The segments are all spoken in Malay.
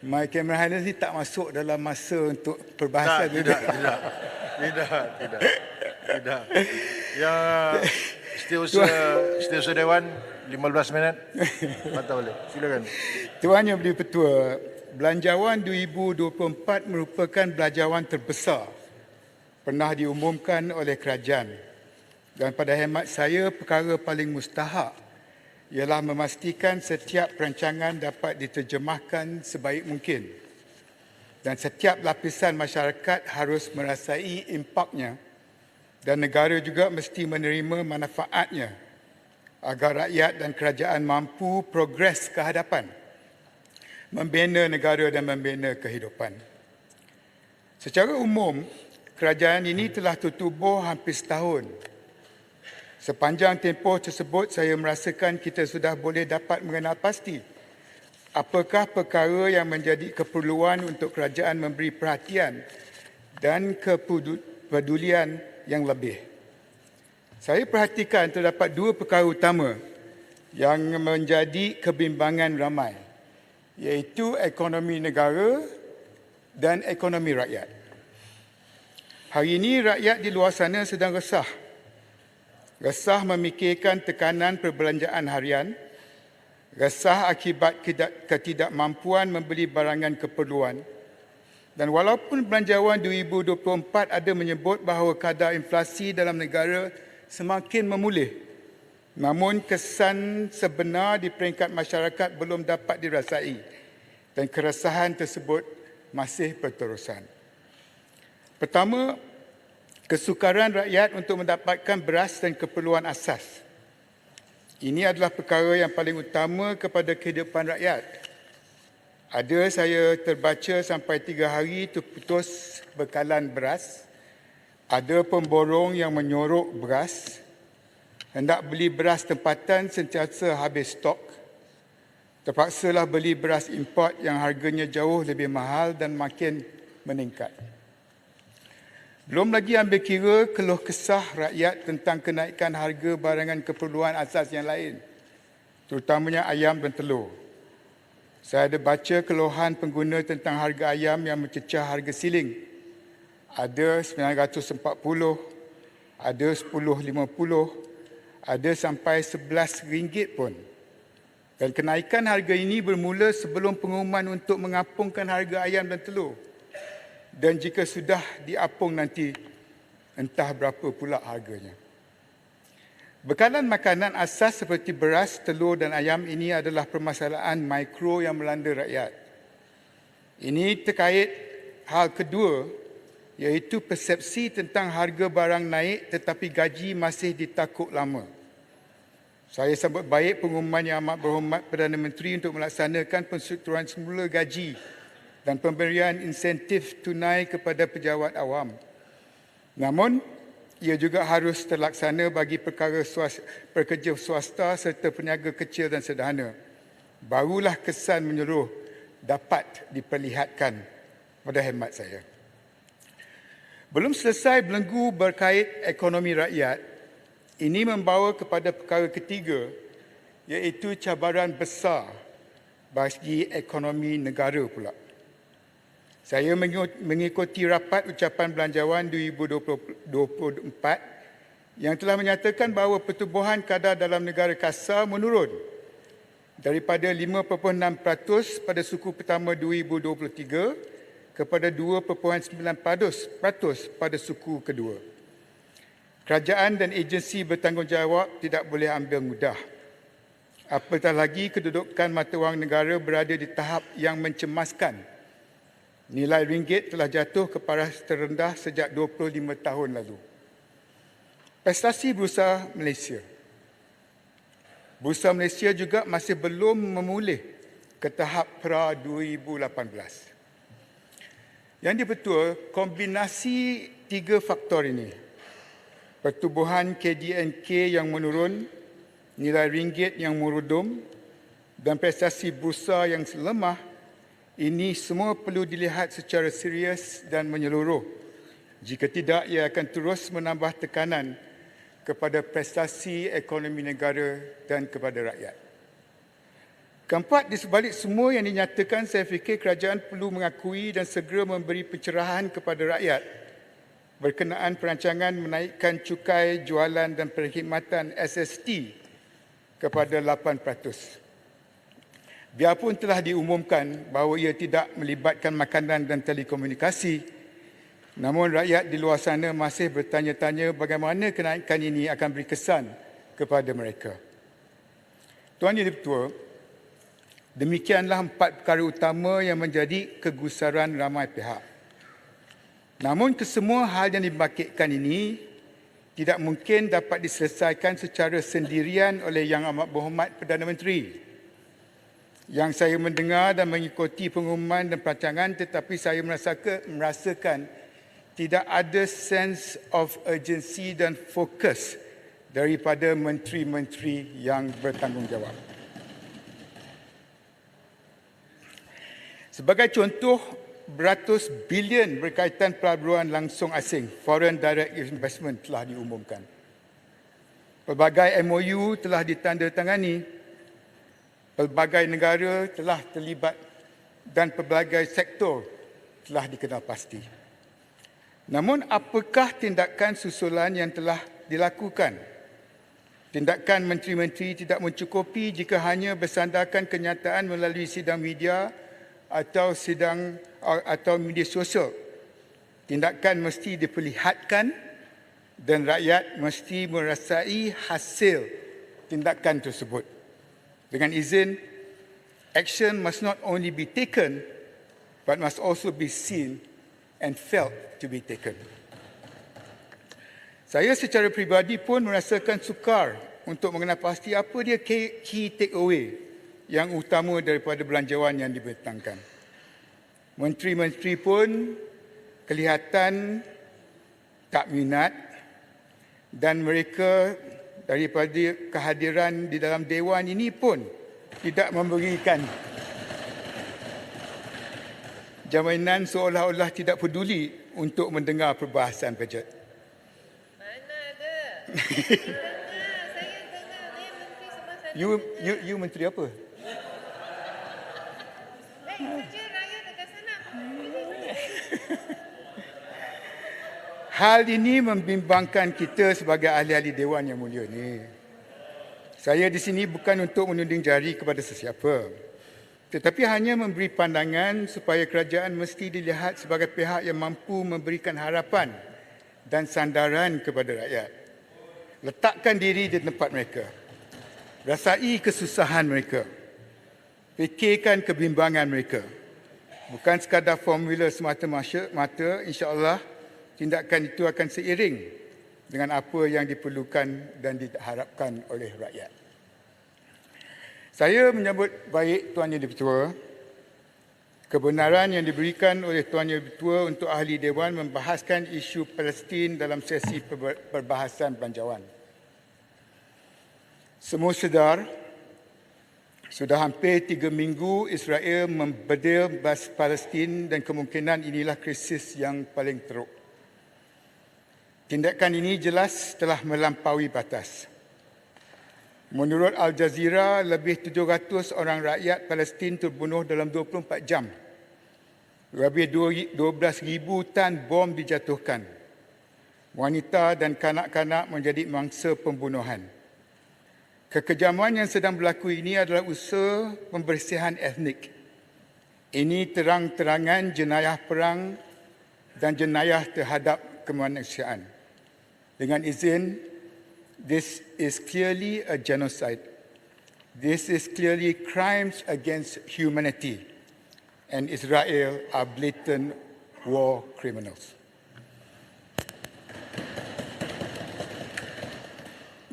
My Cameron Highlands ni tak masuk dalam masa untuk perbahasan. Tidak. Yang Setiausaha Dewan 15 minit. Patah balik. Silakan. Tuan Yang Beri-Pertua, Belanjawan 2024 merupakan belanjawan terbesar pernah diumumkan oleh kerajaan. Dan pada hemat saya, perkara paling mustahak ialah memastikan setiap perancangan dapat diterjemahkan sebaik mungkin. Dan setiap lapisan masyarakat harus merasai impaknya dan negara juga mesti menerima manfaatnya agar rakyat dan kerajaan mampu progres ke hadapan, membina negara dan membina kehidupan. Secara umum, kerajaan ini telah tertubuh hampir setahun. Sepanjang tempoh tersebut, saya merasakan kita sudah boleh dapat mengenal pasti apakah perkara yang menjadi keperluan untuk kerajaan memberi perhatian dan kepedulian yang lebih. Saya perhatikan terdapat dua perkara utama yang menjadi kebimbangan ramai, iaitu ekonomi negara dan ekonomi rakyat. Hari ini rakyat di luar sana sedang resah. Resah memikirkan tekanan perbelanjaan harian, resah akibat ketidakmampuan membeli barangan keperluan. Dan walaupun Belanjawan 2024 ada menyebut bahawa kadar inflasi dalam negara semakin memulih, namun kesan sebenar di peringkat masyarakat belum dapat dirasai dan keresahan tersebut masih berterusan. Pertama, kesukaran rakyat untuk mendapatkan beras dan keperluan asas. Ini adalah perkara yang paling utama kepada kehidupan rakyat. Ada saya terbaca sampai 3 hari terputus bekalan beras. Ada pemborong yang menyorok beras. Hendak beli beras tempatan sentiasa habis stok. Terpaksalah beli beras import yang harganya jauh lebih mahal dan makin meningkat. Belum lagi ambil kira keluh kesah rakyat tentang kenaikan harga barangan keperluan asas yang lain, terutamanya ayam dan telur. Saya ada baca keluhan pengguna tentang harga ayam yang mencecah harga siling. Ada 940, ada 10.50, ada sampai RM11 pun. Dan kenaikan harga ini bermula sebelum pengumuman untuk mengapungkan harga ayam dan telur. Dan jika sudah diapung nanti, entah berapa pula harganya. Bekalan makanan asas seperti beras, telur dan ayam ini adalah permasalahan mikro yang melanda rakyat. Ini terkait hal kedua, iaitu persepsi tentang harga barang naik tetapi gaji masih ditakuk lama. Saya sambut baik pengumuman yang amat berhormat Perdana Menteri untuk melaksanakan penstrukturan semula gaji dan pemberian insentif tunai kepada pejabat awam. Namun, ia juga harus terlaksana bagi pekerja swasta serta peniaga kecil dan sederhana. Barulah kesan menyeluruh dapat diperlihatkan pada hemat saya. Belum selesai belenggu berkait ekonomi rakyat, ini membawa kepada perkara ketiga, iaitu cabaran besar bagi ekonomi negara pula. Saya mengikuti rapat ucapan Belanjawan 2024 yang telah menyatakan bahawa pertumbuhan kadar dalam negara kasar menurun daripada 5.6% pada suku pertama 2023 kepada 2.9% pada suku kedua. Kerajaan dan agensi bertanggungjawab tidak boleh ambil mudah. Apatah lagi kedudukan mata wang negara berada di tahap yang mencemaskan. Nilai ringgit telah jatuh ke paras terendah sejak 25 tahun lalu. Prestasi Bursa Malaysia. Bursa Malaysia juga masih belum memulih ke tahap pra 2018. Yang di-Pertua, kombinasi 3 faktor ini, pertumbuhan KDNK yang menurun, nilai ringgit yang merudum dan prestasi bursa yang lemah, ini semua perlu dilihat secara serius dan menyeluruh. Jika tidak, ia akan terus menambah tekanan kepada prestasi ekonomi negara dan kepada rakyat. Keempat, di sebalik semua yang dinyatakan, saya fikir kerajaan perlu mengakui dan segera memberi pencerahan kepada rakyat berkenaan perancangan menaikkan cukai jualan dan perkhidmatan SST kepada 8%. Biarpun telah diumumkan bahawa ia tidak melibatkan makanan dan telekomunikasi, namun rakyat di luar sana masih bertanya-tanya bagaimana kenaikan ini akan beri kesan kepada mereka. Tuan Yang Di-Pertua, demikianlah 4 perkara utama yang menjadi kegusaran ramai pihak. Namun kesemua hal yang dibangkitkan ini tidak mungkin dapat diselesaikan secara sendirian oleh Yang Amat Berhormat Perdana Menteri. Yang saya mendengar dan mengikuti pengumuman dan perancangan, tetapi saya merasakan tidak ada sense of urgency dan fokus daripada menteri-menteri yang bertanggungjawab. Sebagai contoh, beratus bilion berkaitan pelaburan langsung asing, foreign direct investment, telah diumumkan. Pelbagai MOU telah ditandatangani, pelbagai negara telah terlibat dan pelbagai sektor telah dikenal pasti. Namun apakah tindakan susulan yang telah dilakukan? Tindakan menteri-menteri tidak mencukupi jika hanya bersandarkan kenyataan melalui sidang media atau media sosial. Tindakan mesti diperlihatkan dan rakyat mesti merasai hasil tindakan tersebut. Dengan izin, action must not only be taken but must also be seen and felt to be taken. Saya secara peribadi pun merasakan sukar untuk mengenal pasti apa dia key take away yang utama daripada belanjawan yang dibentangkan. Menteri-menteri pun kelihatan tak minat dan mereka daripada kehadiran di dalam Dewan ini pun tidak memberikan jaminan, seolah-olah tidak peduli untuk mendengar perbahasan bajet. Mana ada? Saya dengar menteri sebab saya You menteri apa? kerja raya dekat sana. Hal ini membimbangkan kita sebagai ahli-ahli Dewan yang mulia ni. Saya di sini bukan untuk menuding jari kepada sesiapa, tetapi hanya memberi pandangan supaya kerajaan mesti dilihat sebagai pihak yang mampu memberikan harapan dan sandaran kepada rakyat. Letakkan diri di tempat mereka. Rasai kesusahan mereka. Fikirkan kebimbangan mereka. Bukan sekadar formula semata-mata, insya-Allah tindakan itu akan seiring dengan apa yang diperlukan dan diharapkan oleh rakyat. Saya menyambut baik Tuan Yang Di-Pertua kebenaran yang diberikan oleh Tuan Yang Di-Pertua untuk ahli Dewan membahaskan isu Palestin dalam sesi perbahasan belanjawan. Semua sedar, sudah hampir 3 minggu Israel membedil bas Palestin dan kemungkinan inilah krisis yang paling teruk. Tindakan ini jelas telah melampaui batas. Menurut Al Jazeera, lebih 700 orang rakyat Palestin terbunuh dalam 24 jam. Lebih 12,000 tan bom dijatuhkan. Wanita dan kanak-kanak menjadi mangsa pembunuhan. Kekejaman yang sedang berlaku ini adalah usaha pembersihan etnik. Ini terang-terangan jenayah perang dan jenayah terhadap kemanusiaan. Dengan izin, this is clearly a genocide. This is clearly crimes against humanity. And Israel are blatant war criminals.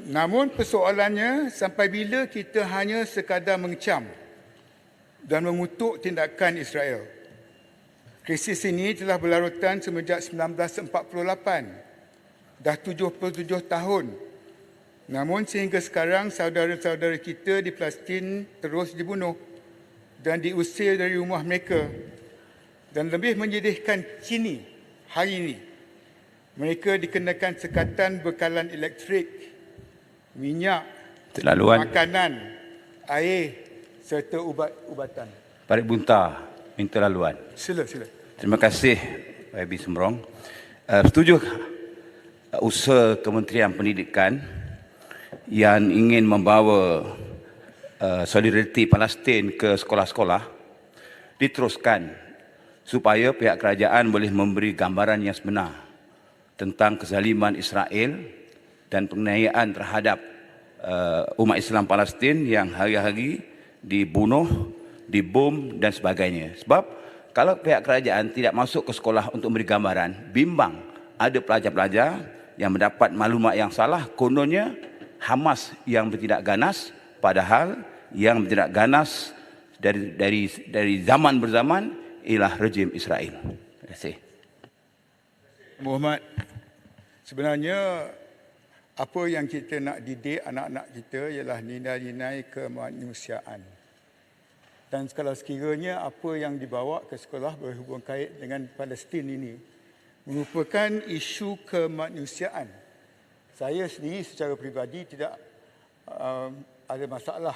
Namun persoalannya, sampai bila kita hanya sekadar mengecam dan mengutuk tindakan Israel? Krisis ini telah berlarutan semenjak 1948. Dah 77 tahun. Namun sehingga sekarang saudara-saudara kita di Palestin terus dibunuh dan diusir dari rumah mereka. Dan lebih menyedihkan kini, hari ini, mereka dikenakan sekatan bekalan elektrik, minyak, Terlaluan. makanan, air, serta ubat-ubatan. Parit Bunta, minta laluan. Sila. Terima kasih Pak Ebi Sembrong. Setuju usaha Kementerian Pendidikan yang ingin membawa solidariti Palestin ke sekolah-sekolah diteruskan supaya pihak kerajaan boleh memberi gambaran yang sebenar tentang kezaliman Israel dan penganiayaan terhadap umat Islam Palestin yang hari-hari dibunuh, dibom dan sebagainya. Sebab kalau pihak kerajaan tidak masuk ke sekolah untuk memberi gambaran, bimbang ada pelajar-pelajar yang mendapat maklumat yang salah, kononnya Hamas yang bertindak ganas, padahal yang bertindak ganas dari zaman berzaman ialah rejim Israel. Terima kasih. Muhammad, sebenarnya apa yang kita nak didik anak-anak kita ialah nilai-nilai kemanusiaan. Dan kalau sekiranya apa yang dibawa ke sekolah berhubung kait dengan Palestin ini merupakan isu kemanusiaan, saya sendiri secara peribadi tidak ada masalah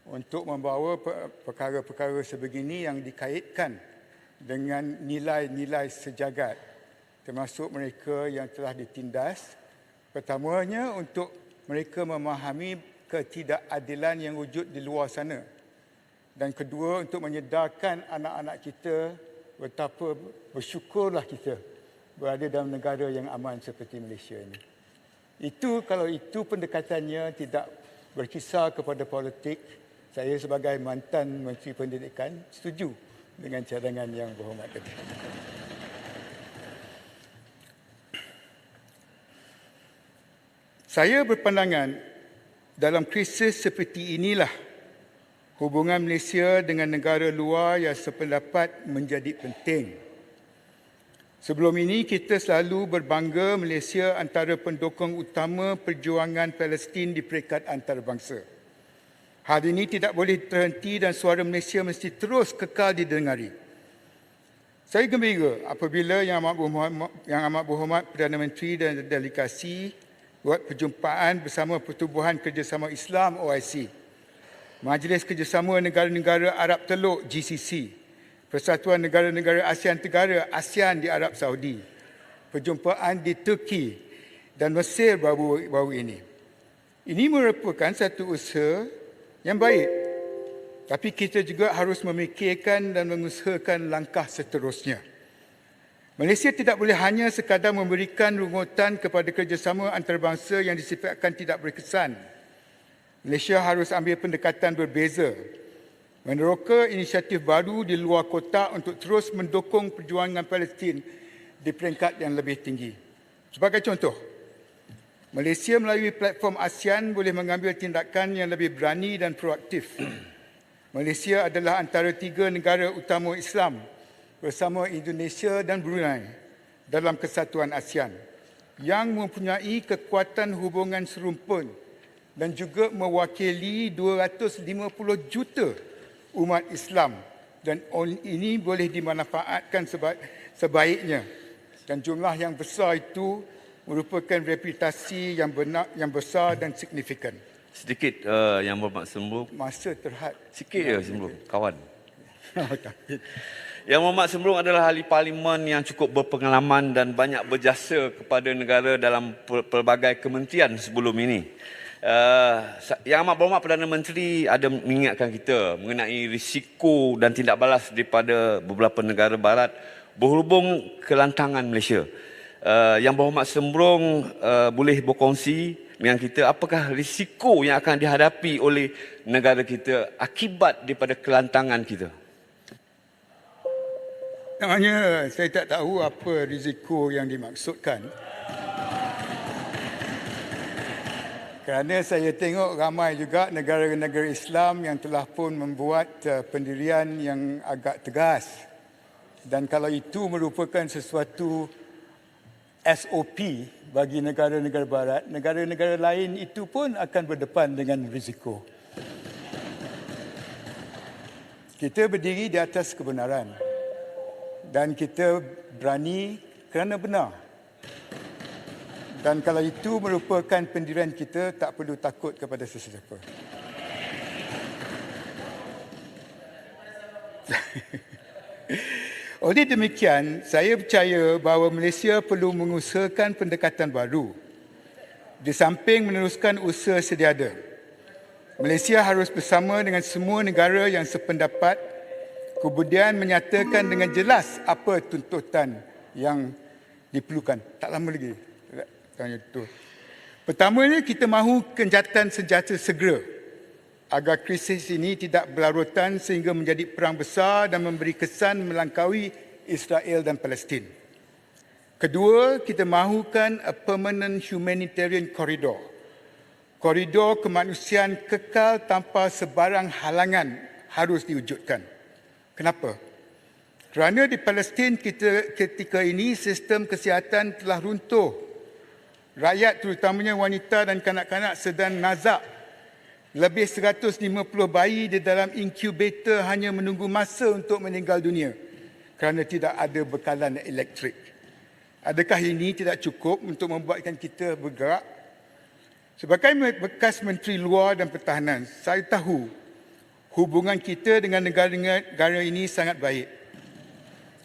untuk membawa perkara-perkara sebegini yang dikaitkan dengan nilai-nilai sejagat, termasuk mereka yang telah ditindas. Pertamanya untuk mereka memahami ketidakadilan yang wujud di luar sana. Dan kedua, untuk menyedarkan anak-anak kita betapa bersyukurlah kita berada dalam negara yang aman seperti Malaysia ini. Kalau itu pendekatannya tidak berkisar kepada politik, saya sebagai mantan Menteri Pendidikan setuju dengan cadangan yang berhormat tadi. Saya berpandangan dalam krisis seperti inilah hubungan Malaysia dengan negara luar yang sependapat menjadi penting. Sebelum ini kita selalu berbangga Malaysia antara pendukung utama perjuangan Palestin di peringkat antarabangsa. Hal ini tidak boleh terhenti dan suara Malaysia mesti terus kekal didengari. Saya gembira apabila Yang Amat Berhormat Perdana Menteri dan delegasi buat perjumpaan bersama Pertubuhan Kerjasama Islam OIC, Majlis Kerjasama Negara-Negara Arab Teluk GCC, Persatuan Negara-Negara ASEAN Tenggara ASEAN di Arab Saudi, perjumpaan di Turki dan Mesir baru ini. Ini merupakan satu usaha yang baik, tapi kita juga harus memikirkan dan mengusahakan langkah seterusnya. Malaysia tidak boleh hanya sekadar memberikan rungutan kepada kerjasama antarabangsa yang disifatkan tidak berkesan. Malaysia harus ambil pendekatan berbeza, meneroka inisiatif baru di luar kotak untuk terus mendukung perjuangan Palestin di peringkat yang lebih tinggi. Sebagai contoh, Malaysia melalui platform ASEAN boleh mengambil tindakan yang lebih berani dan proaktif. Malaysia adalah antara 3 negara utama Islam bersama Indonesia dan Brunei dalam kesatuan ASEAN yang mempunyai kekuatan hubungan serumpun dan juga mewakili 250 juta umat Islam, dan ini boleh dimanfaatkan sebaiknya, dan jumlah yang besar itu merupakan reputasi yang besar dan signifikan. Sedikit Yang Berhormat Sembrong. Masa terhad. Sikit je Sembrong, kawan. Yang Berhormat Sembrong adalah ahli parlimen yang cukup berpengalaman dan banyak berjasa kepada negara dalam pelbagai kementerian sebelum ini. Yang Amat Berhormat Perdana Menteri ada mengingatkan kita mengenai risiko dan tindak balas daripada beberapa negara barat berhubung kelantangan Malaysia. Yang Berhormat Sembrong boleh berkongsi dengan kita apakah risiko yang akan dihadapi oleh negara kita akibat daripada kelantangan kita. Namanya saya tak tahu apa risiko yang dimaksudkan. Kerana saya tengok ramai juga negara-negara Islam yang telah pun membuat pendirian yang agak tegas. Dan kalau itu merupakan sesuatu SOP bagi negara-negara barat, negara-negara lain itu pun akan berdepan dengan risiko. Kita berdiri di atas kebenaran dan kita berani kerana benar. Dan kalau itu merupakan pendirian kita, tak perlu takut kepada sesiapa. Oleh demikian, saya percaya bahawa Malaysia perlu mengusahakan pendekatan baru. Di samping meneruskan usaha sedia ada, Malaysia harus bersama dengan semua negara yang sependapat kemudian menyatakan dengan jelas apa tuntutan yang diperlukan. Tak lama lagi. Tanya itu. Pertamanya, kita mahu gencatan senjata segera agar krisis ini tidak berlarutan sehingga menjadi perang besar dan memberi kesan melangkaui Israel dan Palestin. Kedua, kita mahukan a permanent humanitarian corridor. Koridor kemanusiaan kekal tanpa sebarang halangan harus diwujudkan. Kenapa? Kerana di Palestin ketika ini sistem kesihatan telah runtuh. Rakyat terutamanya wanita dan kanak-kanak sedang nazak. Lebih 150 bayi di dalam inkubator hanya menunggu masa untuk meninggal dunia kerana tidak ada bekalan elektrik. Adakah ini tidak cukup untuk membuatkan kita bergerak? Sebagai bekas Menteri Luar dan Pertahanan, saya tahu hubungan kita dengan negara-negara ini sangat baik.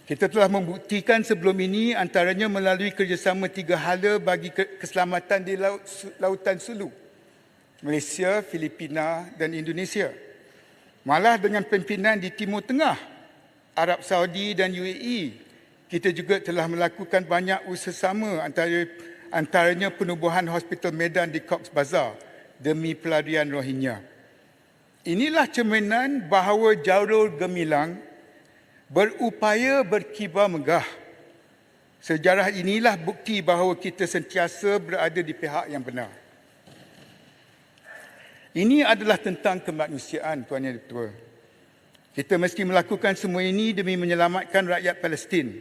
Kita telah membuktikan sebelum ini antaranya melalui kerjasama 3 hala bagi keselamatan di Lautan Sulu, Malaysia, Filipina dan Indonesia. Malah dengan pimpinan di Timur Tengah, Arab Saudi dan UAE, kita juga telah melakukan banyak usaha sama antaranya penubuhan Hospital Medan di Cox's Bazar demi pelarian Rohingya. Inilah cerminan bahawa jalur gemilang berupaya berkibar megah. Sejarah inilah bukti bahawa kita sentiasa berada di pihak yang benar. Ini adalah tentang kemanusiaan, Tuan Yang Ketua. Kita mesti melakukan semua ini demi menyelamatkan rakyat Palestin.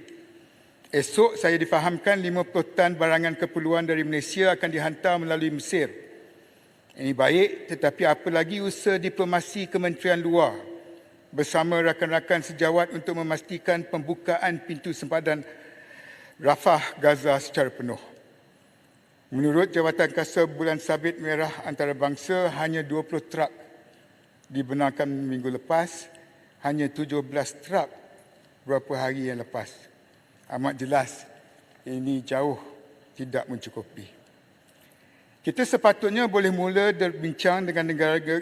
Esok saya difahamkan 50 tan barangan keperluan dari Malaysia akan dihantar melalui Mesir. Ini baik, tetapi apa lagi usaha diplomasi Kementerian Luar bersama rakan-rakan sejawat untuk memastikan pembukaan pintu sempadan Rafah Gaza secara penuh. Menurut Jawatan Kuasa Bulan Sabit Merah Antarabangsa, hanya 20 trak dibenarkan minggu lepas, hanya 17 trak beberapa hari yang lepas. Amat jelas ini jauh tidak mencukupi. Kita sepatutnya boleh mula berbincang dengan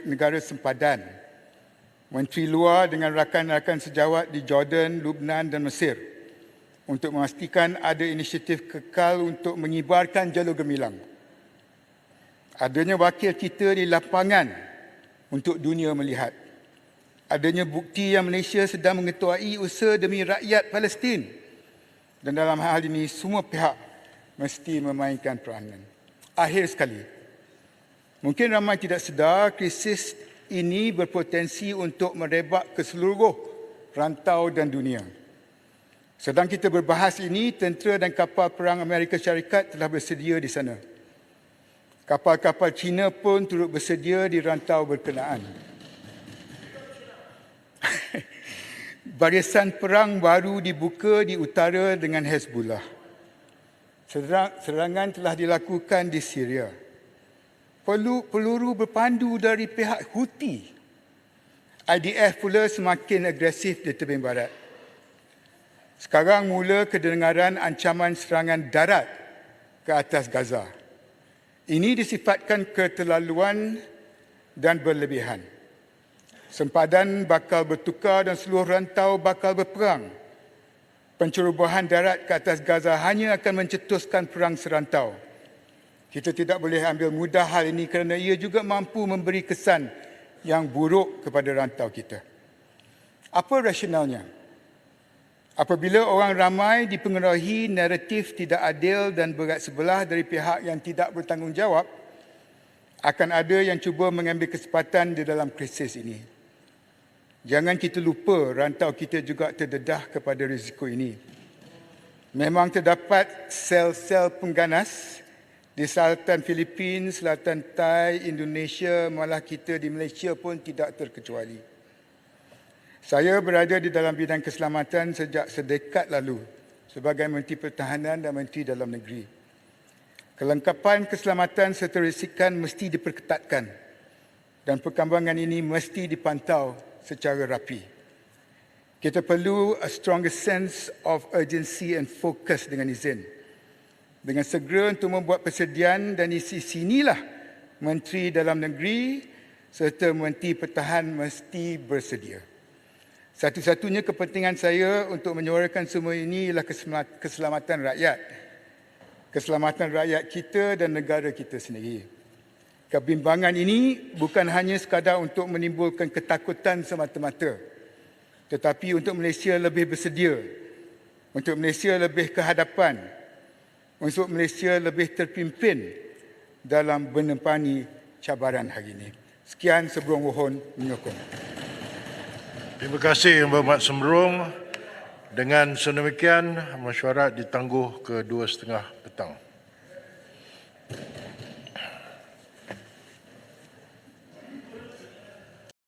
negara sempadan, Menteri Luar dengan rakan-rakan sejawat di Jordan, Lubnan dan Mesir untuk memastikan ada inisiatif kekal untuk mengibarkan jalur gemilang. Adanya wakil kita di lapangan untuk dunia melihat. Adanya bukti yang Malaysia sedang mengetuai usaha demi rakyat Palestin. Dan dalam hal ini, semua pihak mesti memainkan peranan. Akhir sekali, mungkin ramai tidak sedar krisis ini berpotensi untuk merebak ke seluruh rantau dan dunia. Sedang kita berbahas ini, tentera dan kapal perang Amerika Syarikat telah bersedia di sana. Kapal-kapal Cina pun turut bersedia di rantau berkenaan. Barisan perang baru dibuka di utara dengan Hezbollah. Serangan telah dilakukan di Syria. Peluru berpandu dari pihak Houthi. IDF pula semakin agresif di tebing barat. Sekarang mula kedengaran ancaman serangan darat ke atas Gaza. Ini disifatkan keterlaluan dan berlebihan. Sempadan bakal bertukar dan seluruh rantau bakal berperang. Pencerobohan darat ke atas Gaza hanya akan mencetuskan perang serantau. Kita tidak boleh ambil mudah hal ini kerana ia juga mampu memberi kesan yang buruk kepada rantau kita. Apa rasionalnya? Apabila orang ramai dipengaruhi naratif tidak adil dan berat sebelah dari pihak yang tidak bertanggungjawab, akan ada yang cuba mengambil kesempatan di dalam krisis ini. Jangan kita lupa rantau kita juga terdedah kepada risiko ini. Memang terdapat sel-sel pengganas di selatan Filipina, selatan Thai, Indonesia, malah kita di Malaysia pun tidak terkecuali. Saya berada di dalam bidang keselamatan sejak sedekad lalu sebagai Menteri Pertahanan dan Menteri Dalam Negeri. Kelengkapan keselamatan serta risikan mesti diperketatkan dan perkembangan ini mesti dipantau secara rapi. Kita perlu a stronger sense of urgency and focus dengan izin. Dengan segera untuk membuat persediaan dan isi sinilah Menteri Dalam Negeri serta Menteri Pertahanan mesti bersedia. Satu-satunya kepentingan saya untuk menyuarakan semua ini ialah keselamatan rakyat. Keselamatan rakyat kita dan negara kita sendiri. Kebimbangan ini bukan hanya sekadar untuk menimbulkan ketakutan semata-mata, tetapi untuk Malaysia lebih bersedia, untuk Malaysia lebih ke hadapan, untuk Malaysia lebih terpimpin dalam menempani cabaran hari ini. Sekian, sebelum mohon menyokong. Terima kasih Yang Berhormat Semrong. Dengan sedemikian, mesyuarat ditangguh ke 2:30 petang.